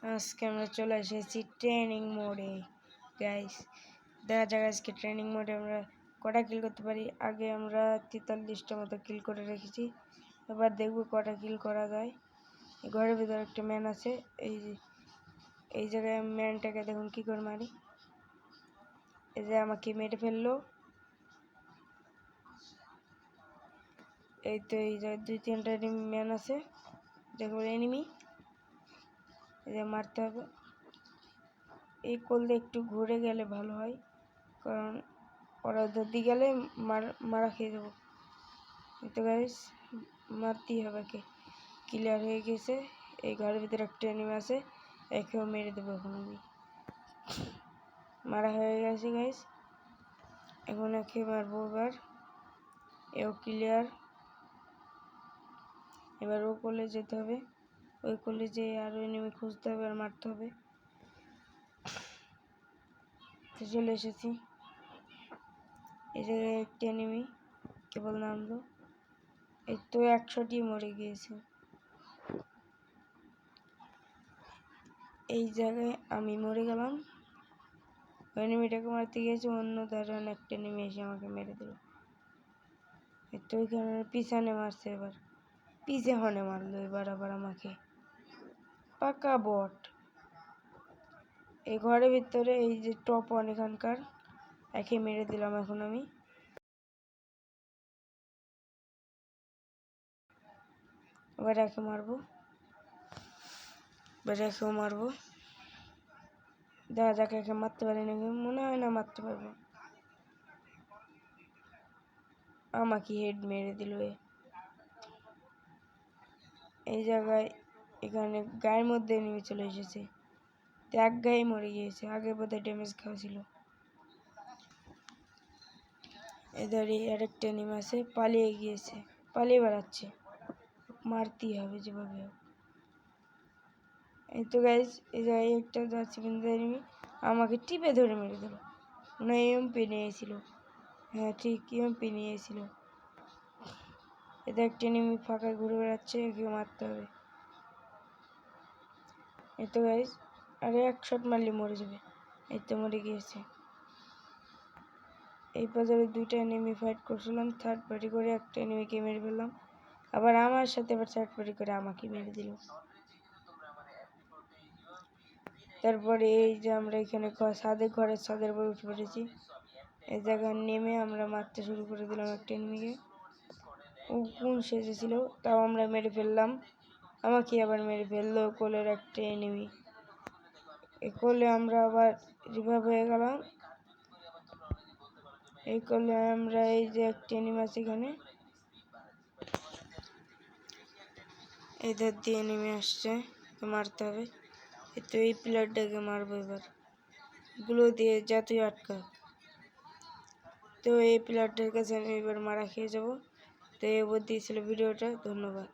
আজকে আমরা চলে এসেছি ট্রেনিং মোডে গাইস। দেখা যাক আজকে ট্রেনিং মোডে আমরা কটা কিল করতে পারি। আগে আমরা 43টা মতো কিল করে রেখেছি, এবার দেখবো কটা কিল করা যায়। ঘরের ভিতরে একটা ম্যান আছে, এই জায়গায় ম্যানটাকে দেখুন কি করে মারি। এই যে আমাকে মেরে ফেললো। এই তো এই জায়গায় 2-3টা ম্যান আছে, দেখুন এনিমি। এই যে মারতে হবে। এই করলে একটু ঘুরে গেলে ভালো হয়, কারণ ওরা যদি গেলে মারা খেয়ে যাবো। তো গাইস মারতেই হবে। ক্লিয়ার হয়ে গেছে। এই ঘরের ভিতরে একটা এনিমি আছে, একেও মেরে দেবো এখন আমি। মারা হয়ে গেছে গাইস, এখন একে মারবো। এও ক্লিয়ার। এবার ও কোলে যেতে হবে, ওই কোলে যেয়ে আরো এনিমি খুঁজতে হবে আর মারতে হবে। তো চলে এসেছি। এই জায়গায় একটা এনিমি কেবল নামলো, এই তো 100টি মরে গিয়েছে। এই জায়গায় আমি মরে গেলাম। এনিমিটাকে মারতে গিয়েছে, অন্য ধরনের একটা এনিমি এসে আমাকে মেরে দিল। তো ওইখানে পিছনে মারছে, এবার পিছে হনে মারলো এবার আবার আমাকে। পাকা বট। এই ঘরের ভিতরে এই যে টপ 1 এখানকার, একে মেরে দিলাম এখন আমি। এবার একে মারবো, একেও মারবো। দেখা যাক একে মারতে পারি নাকি, মনে হয় না মারতে পারবো। আমাকে হেড মেরে দিল। এই জায়গায় এখানে গায়ের মধ্যে নেমে চলে এসেছে, এক গায়ে মরে গিয়েছে। আগে বোধহয় ড্যামেজ খাওয়া ছিল। এধারে আরেকটা নেমে আছে, পালিয়ে গিয়েছে, পালিয়ে বেড়াচ্ছে। মারতেই হবে যেভাবে হোক। এই তো গাইজ, এই জায়গায় একটা যাচ্ছে এনিমি আমাকে টিপে ধরে মেরে দিল। না এমপি নিয়েছিল, হ্যাঁ ঠিক এমপি নিয়েছিল। এটা একটা এনিমি ফাঁকায় ঘুরে বেড়াচ্ছে, একে মারতে হবে। এই তো গাইজ, আরে 1 শট মারলে মরে যাবে। এই তো মরে গিয়েছে। এই বাজারে 2টা এনিমি ফাইট করছিলাম, থার্ড পার্টি করে একটা এনিমিকে মেরে ফেললাম। আবার আমার সাথে আবার থার্ড পার্টি করে আমাকে মেরে দিল। তারপরে এই যে আমরা এখানে ঘরের ছাদের উপরে উঠে পড়েছি। এই জায়গায় নেমে আমরা মারতে শুরু করে দিলাম একটা এনিমিকে। ও কোন সেজেছিল, তাও আমরা মেরে ফেললাম। আমাকে আবার মেরে ফেললো কোলের একটা এনিমি। এই কোলে আমরা আবার রিভাইভ হয়ে গেলাম। এই কোলে আমরা এই যে একটা এনিমি আছে এখানে, এদের দিয়ে নেমে আসছে, মারতে হবে। তো এই প্লেয়ারটাকে মারবো এবার, গুলো দিয়ে জাতীয় আটকা। তো এই প্লেয়ারটার কাছে আমি এবার মারা খেয়ে যাবো। তো এই অবধি ছিল ভিডিওটা, ধন্যবাদ।